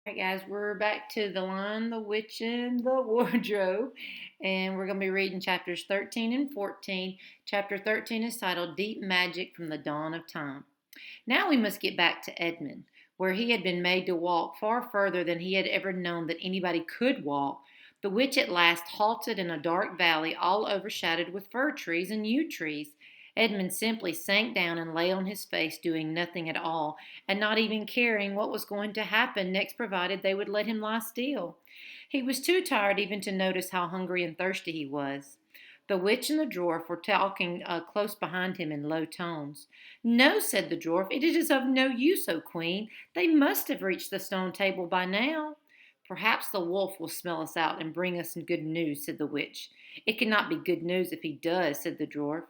All right, guys, we're back to The Lion, the Witch, and the Wardrobe, and we're going to be reading chapters 13 and 14. Chapter 13 is titled Deep Magic from the Dawn of Time. Now we must get back to Edmund, where he had been made to walk far further than he had ever known that anybody could walk. The witch at last halted in a dark valley all overshadowed with fir trees and yew trees. Edmund simply sank down and lay on his face, doing nothing at all, and not even caring what was going to happen next, provided they would let him lie still. He was too tired even to notice how hungry and thirsty he was. The witch and the dwarf were talking close behind him in low tones. No, said the dwarf, it is of no use, O queen. They must have reached the stone table by now. Perhaps the wolf will smell us out and bring us some good news, said the witch. It cannot be good news if he does, said the dwarf.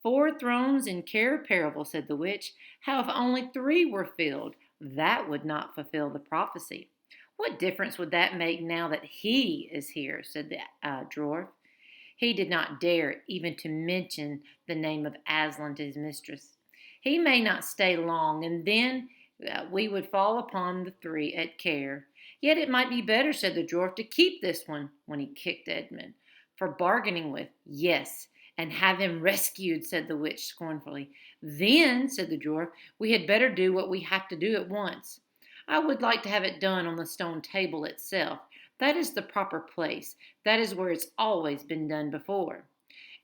4 thrones in care of Perival, said the witch. How if only 3 were filled? That would not fulfill the prophecy. What difference would that make now that he is here, said the dwarf. He did not dare even to mention the name of Aslan to his mistress. He may not stay long, and then we would fall upon the 3 at care. Yet it might be better, said the dwarf, to keep this one, when he kicked Edmund. For bargaining with, yes, and have him rescued, said the witch scornfully. Then, said the dwarf, we had better do what we have to do at once. I would like to have it done on the stone table itself. That is the proper place. That is where it's always been done before.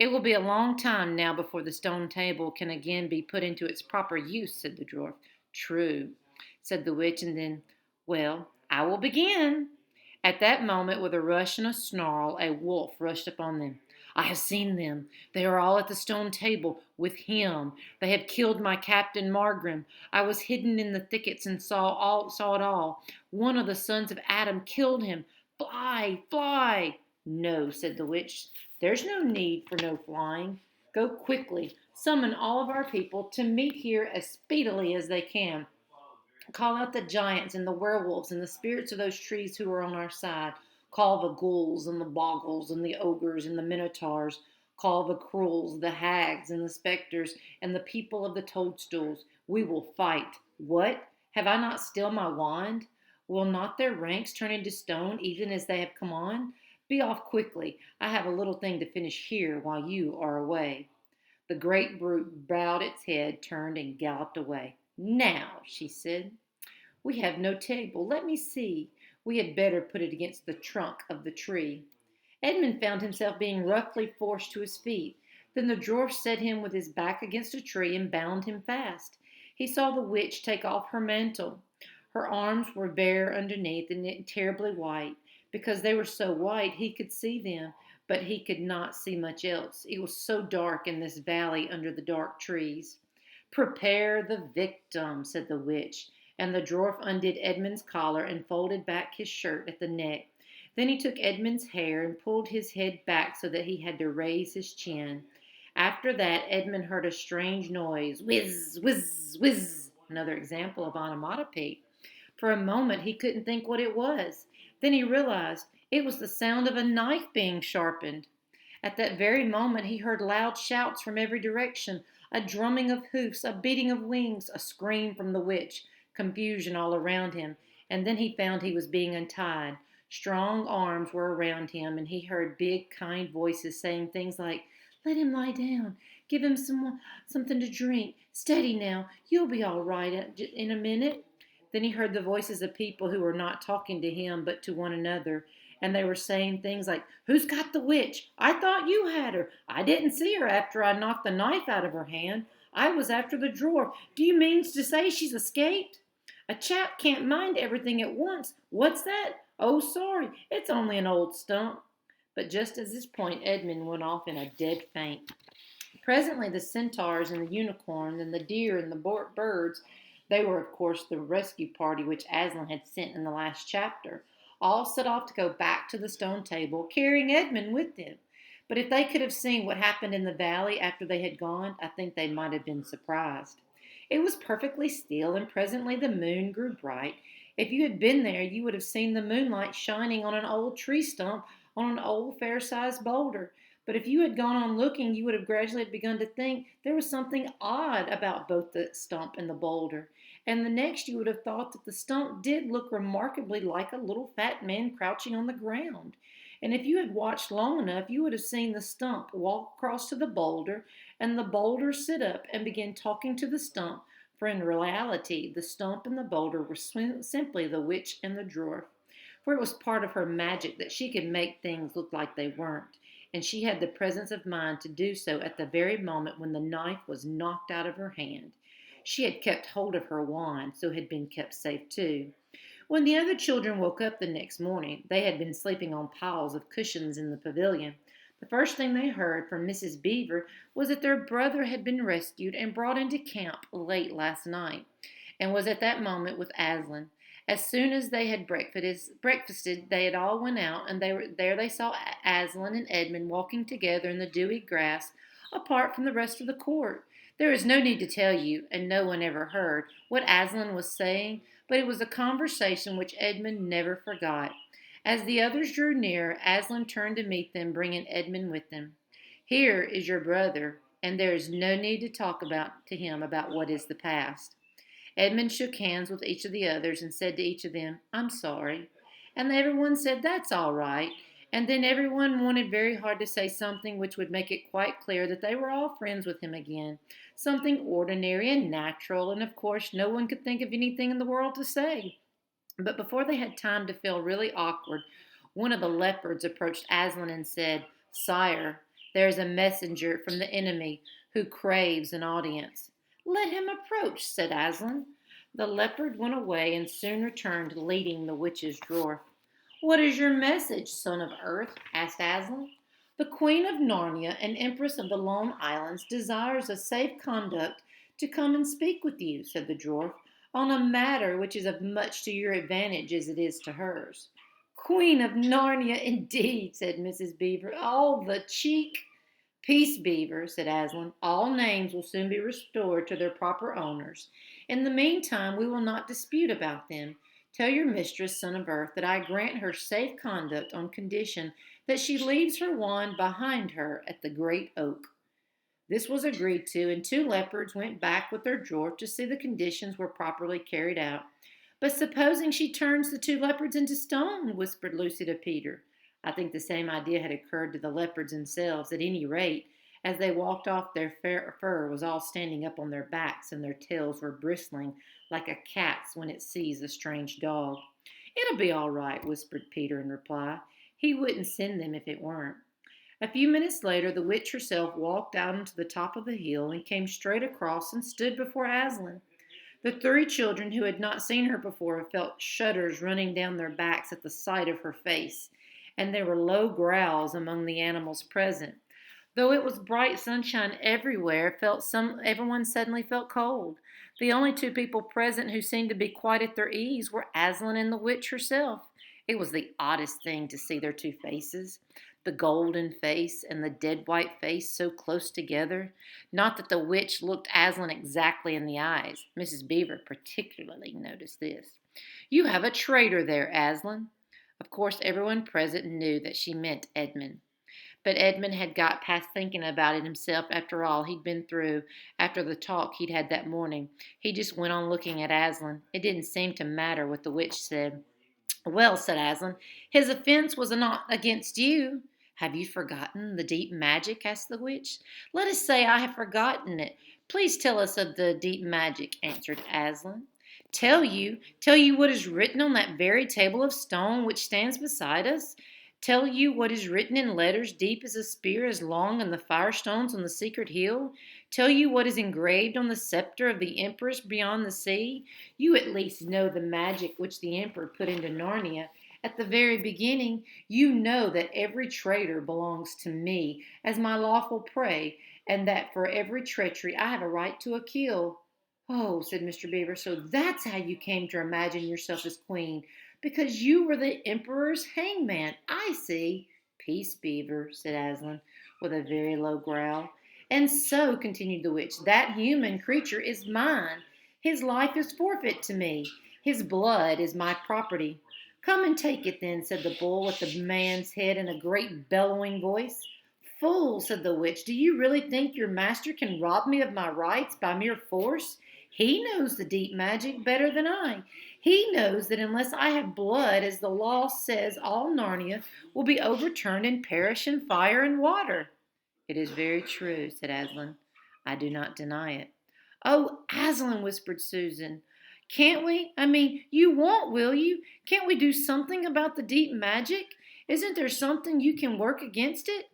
It will be a long time now before the stone table can again be put into its proper use, said the dwarf. True, said the witch, and then, well, I will begin. At that moment, with a rush and a snarl, a wolf rushed upon them. I have seen them. They are all at the stone table with him. They have killed my captain Margrim. I was hidden in the thickets and saw it all. One of the sons of Adam killed him. Fly, fly. No, said the witch. There's no need for no flying. Go quickly. Summon all of our people to meet here as speedily as they can. Call out the giants and the werewolves and the spirits of those trees who are on our side. Call the ghouls and the bogles and the ogres and the minotaurs. Call the cruels, the hags and the spectres and the people of the toadstools. We will fight. What? Have I not still my wand? Will not their ranks turn into stone even as they have come on? Be off quickly. I have a little thing to finish here while you are away. The great brute bowed its head, turned, and galloped away. Now, she said, we have no table. Let me see. We had better put it against the trunk of the tree. Edmund found himself being roughly forced to his feet. Then the dwarf set him with his back against a tree and bound him fast. He saw the witch take off her mantle. Her arms were bare underneath and terribly white. Because they were so white, he could see them, but he could not see much else. It was so dark in this valley under the dark trees. Prepare the victim, said the witch, and the dwarf undid Edmund's collar and folded back his shirt at the neck. Then he took Edmund's hair and pulled his head back so that he had to raise his chin. After that, Edmund heard a strange noise, whiz, whiz, whiz, another example of onomatopoeia. For a moment he couldn't think what it was. Then he realized it was the sound of a knife being sharpened. At that very moment he heard loud shouts from every direction, a drumming of hoofs, a beating of wings, a scream from the witch, confusion all around him, and then he found he was being untied. Strong arms were around him, and he heard big, kind voices saying things like, let him lie down. Give him something to drink. Steady now. You'll be all right in a minute. Then he heard the voices of people who were not talking to him but to one another, and they were saying things like, who's got the witch? I thought you had her. I didn't see her after I knocked the knife out of her hand. I was after the drawer. Do you mean to say she's escaped? A chap can't mind everything at once. What's that? Oh, sorry. It's only an old stump. But just at this point, Edmund went off in a dead faint. Presently the centaurs and the unicorn and the deer and the birds, they were of course the rescue party which Aslan had sent in the last chapter, all set off to go back to the stone table, carrying Edmund with them. But if they could have seen what happened in the valley after they had gone, I think they might have been surprised. It was perfectly still, and presently the moon grew bright. If you had been there, you would have seen the moonlight shining on an old tree stump on an old fair-sized boulder. But if you had gone on looking, you would have gradually begun to think there was something odd about both the stump and the boulder. And the next you would have thought that the stump did look remarkably like a little fat man crouching on the ground. And if you had watched long enough, you would have seen the stump walk across to the boulder and the boulder sit up and begin talking to the stump, for in reality the stump and the boulder were simply the witch and the dwarf. For it was part of her magic that she could make things look like they weren't, and she had the presence of mind to do so at the very moment when the knife was knocked out of her hand. She had kept hold of her wand, so had been kept safe too. When the other children woke up the next morning, they had been sleeping on piles of cushions in the pavilion. The first thing they heard from Mrs. Beaver was that their brother had been rescued and brought into camp late last night, and was at that moment with Aslan. As soon as they had breakfasted, they had all went out, and they saw Aslan and Edmund walking together in the dewy grass, apart from the rest of the court. There is no need to tell you, and no one ever heard, what Aslan was saying, but it was a conversation which Edmund never forgot. As the others drew near, Aslan turned to meet them, bringing Edmund with him. Here is your brother, and there is no need to talk to him about what is the past. Edmund shook hands with each of the others and said to each of them, I'm sorry. And everyone said, That's all right. And then everyone wanted very hard to say something which would make it quite clear that they were all friends with him again. Something ordinary and natural, and of course no one could think of anything in the world to say. But before they had time to feel really awkward, one of the leopards approached Aslan and said, Sire, there is a messenger from the enemy who craves an audience. Let him approach, said Aslan. The leopard went away and soon returned leading the witch's dwarf. What is your message, son of earth? Asked Aslan. The Queen of Narnia and Empress of the Lone Islands desires a safe conduct to come and speak with you, said the dwarf, on a matter which is of much to your advantage as it is to hers. Queen of Narnia, indeed, said Mrs. Beaver. All the cheek. Peace, Beaver, said Aslan. All names will soon be restored to their proper owners. In the meantime, we will not dispute about them. Tell your mistress, son of earth, that I grant her safe conduct on condition that she leaves her wand behind her at the great oak. This was agreed to, and two leopards went back with their dwarf to see the conditions were properly carried out. But supposing she turns the two leopards into stone, whispered Lucy to Peter. I think the same idea had occurred to the leopards themselves. At any rate, as they walked off, their fur was all standing up on their backs, and their tails were bristling like a cat's when it sees a strange dog. It'll be all right, whispered Peter in reply. He wouldn't send them if it weren't. A few minutes later, the witch herself walked out onto the top of the hill and came straight across and stood before Aslan. The three children who had not seen her before felt shudders running down their backs at the sight of her face, and there were low growls among the animals present. Though it was bright sunshine everywhere, everyone suddenly felt cold. The only two people present who seemed to be quite at their ease were Aslan and the witch herself. It was the oddest thing to see their two faces, the golden face and the dead white face so close together. Not that the witch looked Aslan exactly in the eyes. Mrs. Beaver particularly noticed this. You have a traitor there, Aslan. Of course, everyone present knew that she meant Edmund. But Edmund had got past thinking about it himself after all he'd been through, after the talk he'd had that morning. He just went on looking at Aslan. It didn't seem to matter what the witch said. Well, said Aslan, his offense was not against you. Have you forgotten the deep magic? Asked the witch. Let us say I have forgotten it. Please tell us of the deep magic, answered Aslan. Tell you what is written on that very table of stone which stands beside us? Tell you what is written in letters deep as a spear, as long on the firestones on the secret hill? Tell you what is engraved on the scepter of the empress beyond the sea? You at least know the magic which the emperor put into Narnia. At the very beginning, you know that every traitor belongs to me as my lawful prey, and that for every treachery I have a right to a kill. Oh, said Mr. Beaver, so that's how you came to imagine yourself as queen, because you were the emperor's hangman. I see. Peace, Beaver, said Aslan, with a very low growl. And so, continued the witch, that human creature is mine. His life is forfeit to me. His blood is my property. Come and take it then, said the bull with the man's head in a great bellowing voice. Fool, said the witch, do you really think your master can rob me of my rights by mere force? He knows the deep magic better than I. He knows that unless I have blood, as the law says, all Narnia will be overturned and perish in fire and water. It is very true, said Aslan. I do not deny it. Oh, Aslan, whispered Susan. Can't we? You won't, will you? Can't we do something about the deep magic? Isn't there something you can work against it?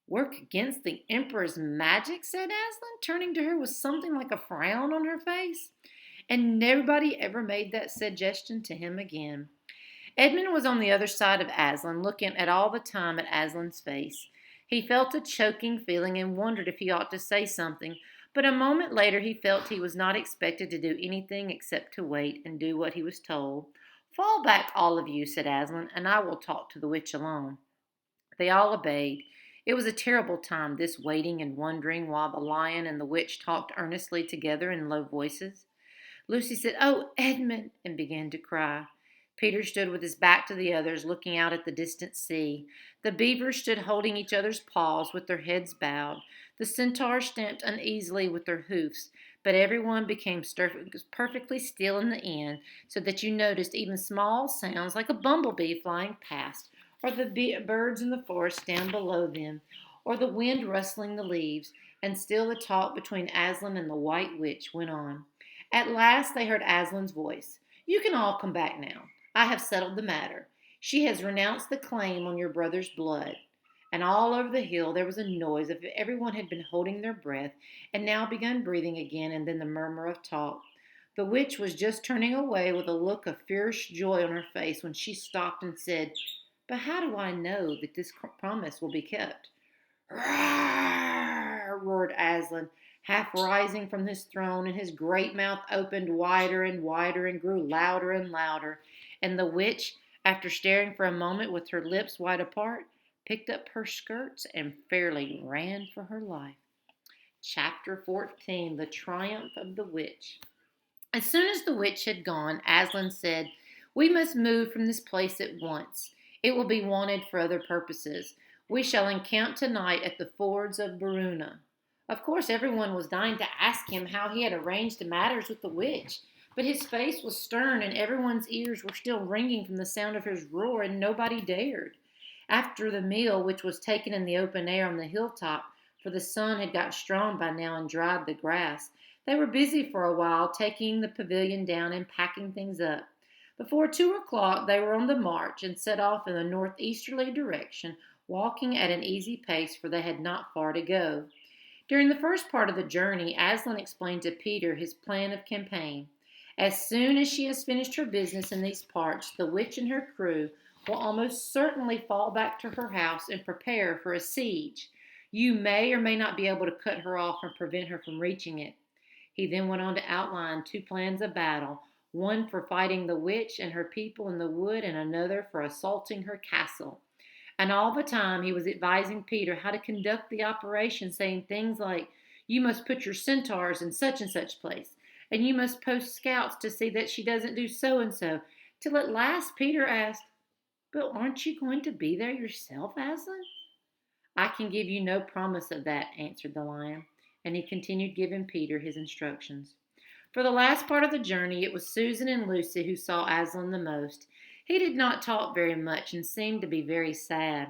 Work against the Emperor's magic, said Aslan, turning to her with something like a frown on her face. And nobody ever made that suggestion to him again. Edmund was on the other side of Aslan, looking at all the time at Aslan's face. He felt a choking feeling and wondered if he ought to say something, but a moment later he felt he was not expected to do anything except to wait and do what he was told. Fall back, all of you, said Aslan, and I will talk to the witch alone. They all obeyed. It was a terrible time, this waiting and wondering while the lion and the witch talked earnestly together in low voices. Lucy said, Oh, Edmund, and began to cry. Peter stood with his back to the others, looking out at the distant sea. The beavers stood holding each other's paws with their heads bowed. The centaurs stamped uneasily with their hoofs, but everyone became perfectly still in the end, so that you noticed even small sounds like a bumblebee flying past, or the birds in the forest down below them, or the wind rustling the leaves, and still the talk between Aslan and the White Witch went on. At last they heard Aslan's voice. You can all come back now. I have settled the matter. She has renounced the claim on your brother's blood. And all over the hill there was a noise as if everyone had been holding their breath and now begun breathing again, and then the murmur of talk. The witch was just turning away with a look of fierce joy on her face when she stopped and said, But how do I know that this promise will be kept? Roar! Roared Aslan, half rising from his throne, and his great mouth opened wider and wider and grew louder and louder. And the witch, after staring for a moment with her lips wide apart, picked up her skirts and fairly ran for her life. Chapter 14, The Triumph of the Witch. As soon as the witch had gone, Aslan said, We must move from this place at once. It will be wanted for other purposes. We shall encamp tonight at the fords of Baruna. Of course, everyone was dying to ask him how he had arranged matters with the witch, but his face was stern and everyone's ears were still ringing from the sound of his roar, and nobody dared. After the meal, which was taken in the open air on the hilltop, for the sun had got strong by now and dried the grass, they were busy for a while taking the pavilion down and packing things up. Before 2 o'clock they were on the march and set off in the northeasterly direction, walking at an easy pace, for they had not far to go. During the first part of the journey, Aslan explained to Peter his plan of campaign. As soon as she has finished her business in these parts, the witch and her crew will almost certainly fall back to her house and prepare for a siege. You may or may not be able to cut her off and prevent her from reaching it. He then went on to outline 2 plans of battle, one for fighting the witch and her people in the wood, and another for assaulting her castle. And all the time he was advising Peter how to conduct the operation, saying things like, You must put your centaurs in such and such place, and you must post scouts to see that she doesn't do so and so, till at last Peter asked, But aren't you going to be there yourself, Aslan? I can give you no promise of that, answered the lion, and he continued giving Peter his instructions. For the last part of the journey, it was Susan and Lucy who saw Aslan the most. He did not talk very much and seemed to be very sad.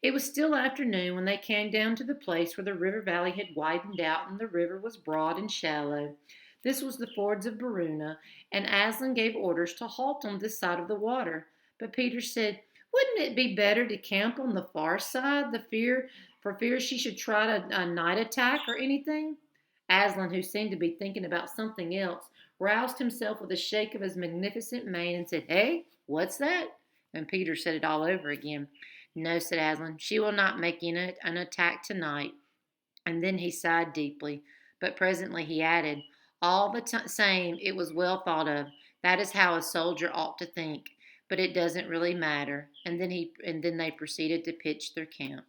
It was still afternoon when they came down to the place where the river valley had widened out and the river was broad and shallow. This was the fords of Baruna, and Aslan gave orders to halt on this side of the water. But Peter said, Wouldn't it be better to camp on the far side, for fear she should try a night attack or anything? Aslan, who seemed to be thinking about something else, roused himself with a shake of his magnificent mane and said, Hey, what's that? And Peter said it all over again. No, said Aslan, she will not make an attack tonight. And then he sighed deeply. But presently he added, All the same, it was well thought of. That is how a soldier ought to think. But it doesn't really matter. And then they proceeded to pitch their camp.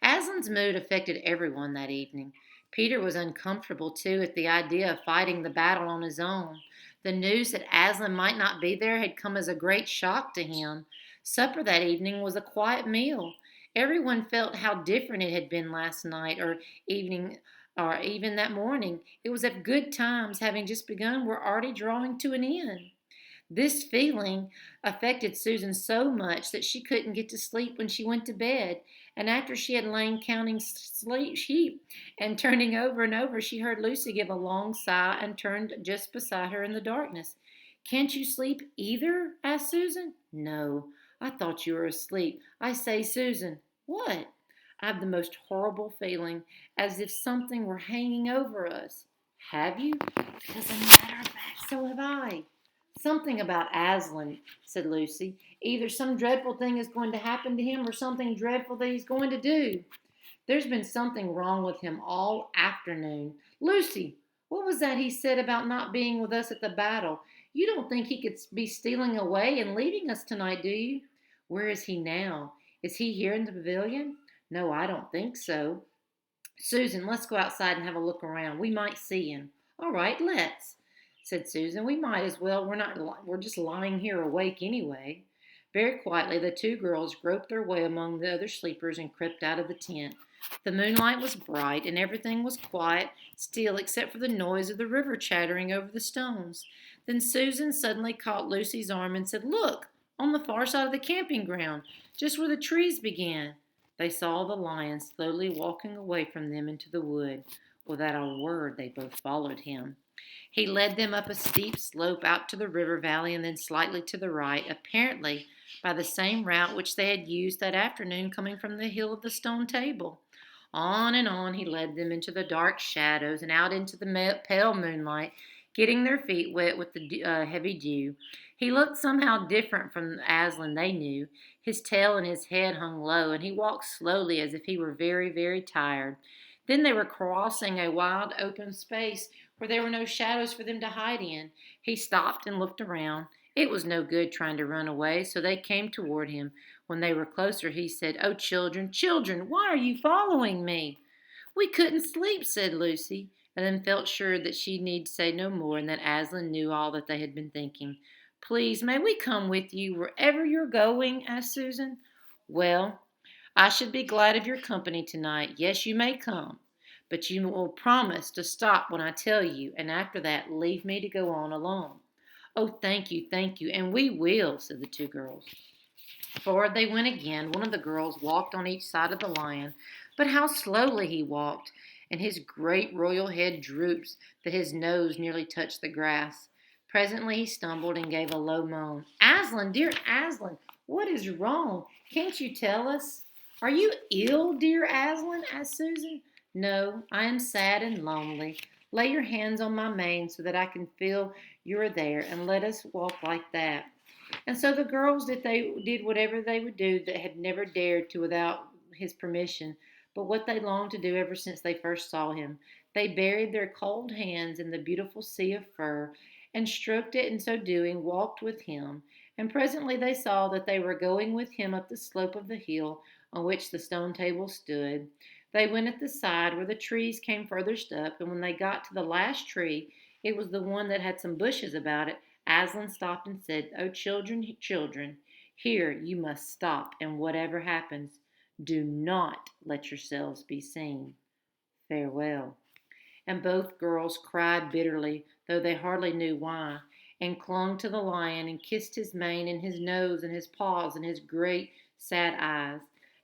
Aslan's mood affected everyone that evening. Peter was uncomfortable, too, at the idea of fighting the battle on his own. The news that Aslan might not be there had come as a great shock to him. Supper that evening was a quiet meal. Everyone felt how different it had been last night or evening or even that morning. It was if good times, having just begun, were already drawing to an end. This feeling affected Susan so much that she couldn't get to sleep when she went to bed. And after she had lain counting sleep sheep and turning over and over, she heard Lucy give a long sigh and turned just beside her in the darkness. "Can't you sleep either?" asked Susan. "No, I thought you were asleep. I say, Susan." "What?" "I've the most horrible feeling, as if something were hanging over us." "Have you?" "As a matter of fact, so have I." "Something about Aslan," said Lucy. "Either some dreadful thing is going to happen to him or something dreadful that he's going to do. There's been something wrong with him all afternoon. Lucy, what was that he said about not being with us at the battle? You don't think he could be stealing away and leaving us tonight, do you?" "Where is he now? Is he here in the pavilion?" "No, I don't think so." "Susan, let's go outside and have a look around. We might see him." "All right, let's," said Susan. "We might as well. We're just lying here awake anyway." Very quietly the two girls groped their way among the other sleepers and crept out of the tent. The moonlight was bright and everything was quiet, still except for the noise of the river chattering over the stones. Then Susan suddenly caught Lucy's arm and said, "Look, on the far side of the camping ground, just where the trees began." They saw the lion slowly walking away from them into the wood. Without a word, they both followed him. He led them up a steep slope out to the river valley and then slightly to the right, apparently by the same route which they had used that afternoon coming from the hill of the stone table. On and on he led them into the dark shadows and out into the pale moonlight, getting their feet wet with the heavy dew. He looked somehow different from Aslan they knew. His tail and his head hung low, and he walked slowly as if he were very, very tired. Then they were crossing a wide open space where there were no shadows for them to hide in. He stopped and looked around. It was no good trying to run away, so they came toward him. When they were closer, he said, "Oh, children, children, why are you following me?" "We couldn't sleep," said Lucy, and then felt sure that she need say no more and that Aslan knew all that they had been thinking. "Please, may we come with you wherever you're going?" asked Susan. "Well, I should be glad of your company tonight. Yes, you may come. But you will promise to stop when I tell you, and after that leave me to go on alone." "Oh, thank you, and we will," said the two girls. Forward they went again. One of the girls walked on each side of the lion, but how slowly he walked, and his great royal head droops that his nose nearly touched the grass. Presently he stumbled and gave a low moan. "Aslan, dear Aslan, what is wrong? Can't you tell us?" "Are you ill, dear Aslan?" asked Susan. "No, I am sad and lonely. Lay your hands on my mane so that I can feel you are there, and let us walk like that." And so the girls did whatever they would do that had never dared to without his permission, but what they longed to do ever since they first saw him. They buried their cold hands in the beautiful sea of fur and stroked it, and so doing walked with him. And presently they saw that they were going with him up the slope of the hill on which the stone table stood. They went at the side where the trees came furthest up, and when they got to the last tree, it was the one that had some bushes about it. Aslan stopped and said, "Oh, children, children, here you must stop, and whatever happens, do not let yourselves be seen. Farewell." And both girls cried bitterly, though they hardly knew why, and clung to the lion and kissed his mane and his nose and his paws and his great sad eyes.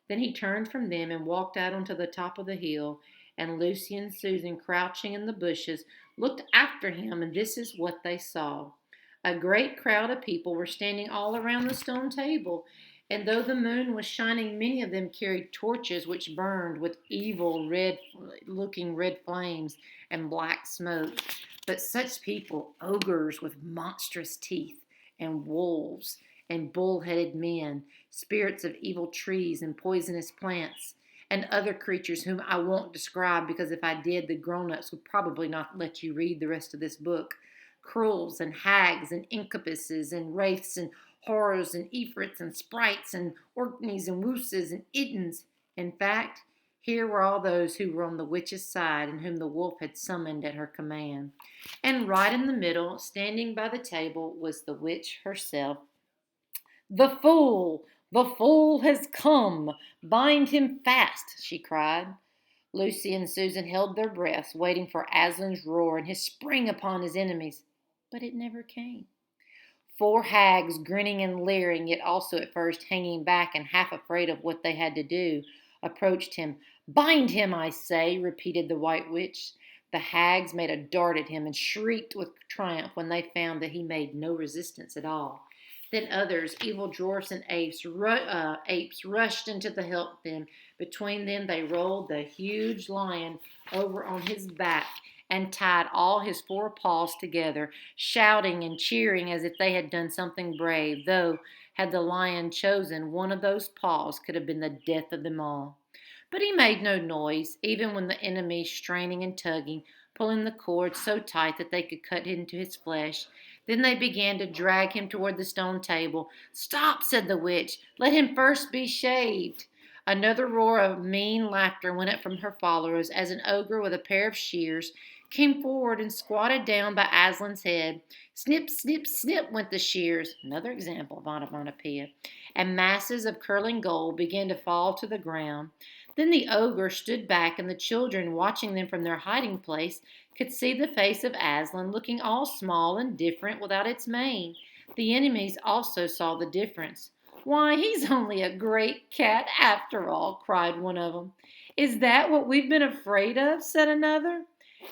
Then he turned from them and walked out onto the top of the hill, and Lucy and Susan, crouching in the bushes, looked after him, and this is what they saw. A great crowd of people were standing all around the stone table, and though the moon was shining, many of them carried torches which burned with evil looking red flames and black smoke. But such people, ogres with monstrous teeth, and wolves, and bull-headed men, spirits of evil trees and poisonous plants, and other creatures whom I won't describe because if I did, the grown-ups would probably not let you read the rest of this book. Krulls and hags and incubuses and wraiths and horrors and ifrits and sprites and orkneys and wooses and iddens. In fact, here were all those who were on the witch's side and whom the wolf had summoned at her command. And right in the middle, standing by the table, was the witch herself. "The fool! "The fool has come! Bind him fast!" she cried. Lucy and Susan held their breaths, waiting for Aslan's roar and his spring upon his enemies. But it never came. 4 hags, grinning and leering, yet also at first hanging back and half afraid of what they had to do, approached him. "Bind him, I say," repeated the White Witch. The hags made a dart at him and shrieked with triumph when they found that he made no resistance at all. Then others, evil dwarfs and apes, rushed in to help them. Between them they rolled the huge lion over on his back and tied all his 4 paws together, shouting and cheering as if they had done something brave, though, had the lion chosen, one of those paws could have been the death of them all. But he made no noise, even when the enemy, straining and tugging, pulling the cord so tight that they could cut into his flesh. Then they began to drag him toward the stone table. "Stop," said the witch. "Let him first be shaved." Another roar of mean laughter went up from her followers as an ogre with a pair of shears came forward and squatted down by Aslan's head. Snip, snip, snip went the shears, another example of onomatopoeia, and masses of curling gold began to fall to the ground. Then the ogre stood back, and the children, watching them from their hiding place, could see the face of Aslan looking all small and different without its mane. The enemies also saw the difference. "Why, he's only a great cat after all," cried one of them. "Is that what we've been afraid of?" said another.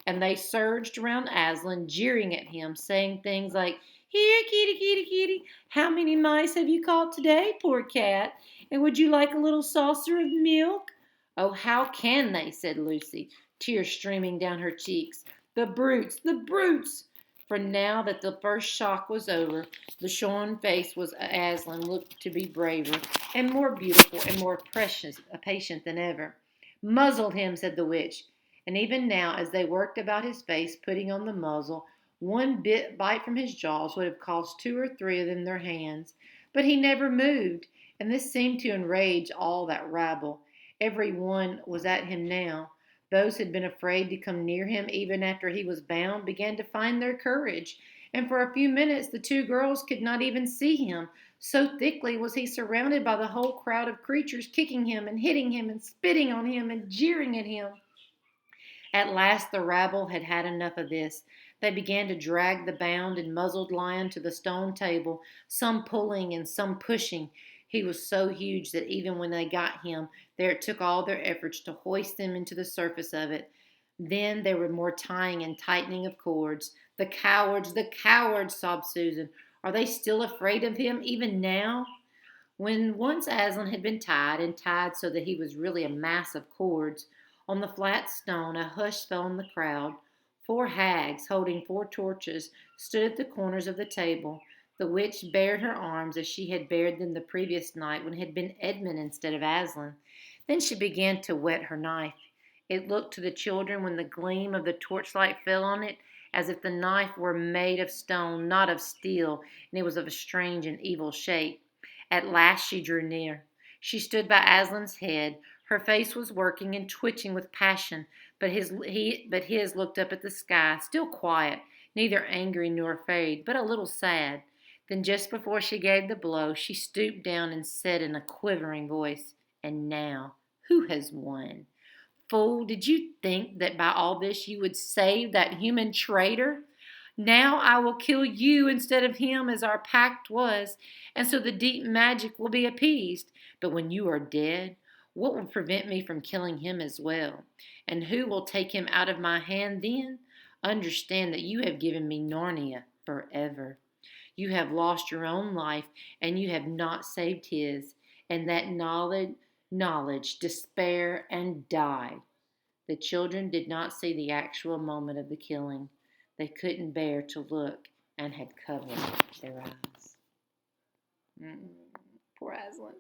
And they surged around Aslan, jeering at him, saying things like, "Here, kitty, kitty, kitty, how many mice have you caught today, poor cat? And would you like a little saucer of milk?" "Oh, how can they?" said Lucy, tears streaming down her cheeks. "The brutes, the brutes!" For now that the first shock was over, the shorn face was Aslan looked to be braver and more beautiful and more patient than ever. "Muzzle him," said the witch. And even now, as they worked about his face, putting on the muzzle, one bite from his jaws would have cost 2 or 3 of them their hands. But he never moved, and this seemed to enrage all that rabble. Every one was at him now. Those who had been afraid to come near him even after he was bound began to find their courage, and for a few minutes the 2 girls could not even see him, so thickly was he surrounded by the whole crowd of creatures, kicking him and hitting him and spitting on him and jeering at him. At last the rabble had had enough of this. They began to drag the bound and muzzled lion to the stone table, some pulling and some pushing. He was so huge that even when they got him there, it took all their efforts to hoist him into the surface of it. Then there were more tying and tightening of cords. The cowards," sobbed Susan. "Are they still afraid of him even now?" When once Aslan had been tied, and tied so that he was really a mass of cords, on the flat stone a hush fell on the crowd. 4 hags, holding 4 torches, stood at the corners of the table. The witch bared her arms as she had bared them the previous night when it had been Edmund instead of Aslan. Then she began to whet her knife. It looked to the children, when the gleam of the torchlight fell on it, as if the knife were made of stone, not of steel, and it was of a strange and evil shape. At last she drew near. She stood by Aslan's head. Her face was working and twitching with passion, but his looked up at the sky, still quiet, neither angry nor afraid, but a little sad. Then just before she gave the blow, she stooped down and said in a quivering voice, "And now, who has won? Fool, did you think that by all this you would save that human traitor? Now I will kill you instead of him, as our pact was, and so the deep magic will be appeased. But when you are dead, what will prevent me from killing him as well? And who will take him out of my hand then? Understand that you have given me Narnia forever. You have lost your own life, and you have not saved his, and that knowledge, despair, and died." The children did not see the actual moment of the killing. They couldn't bear to look and had covered their eyes. Poor Aslan.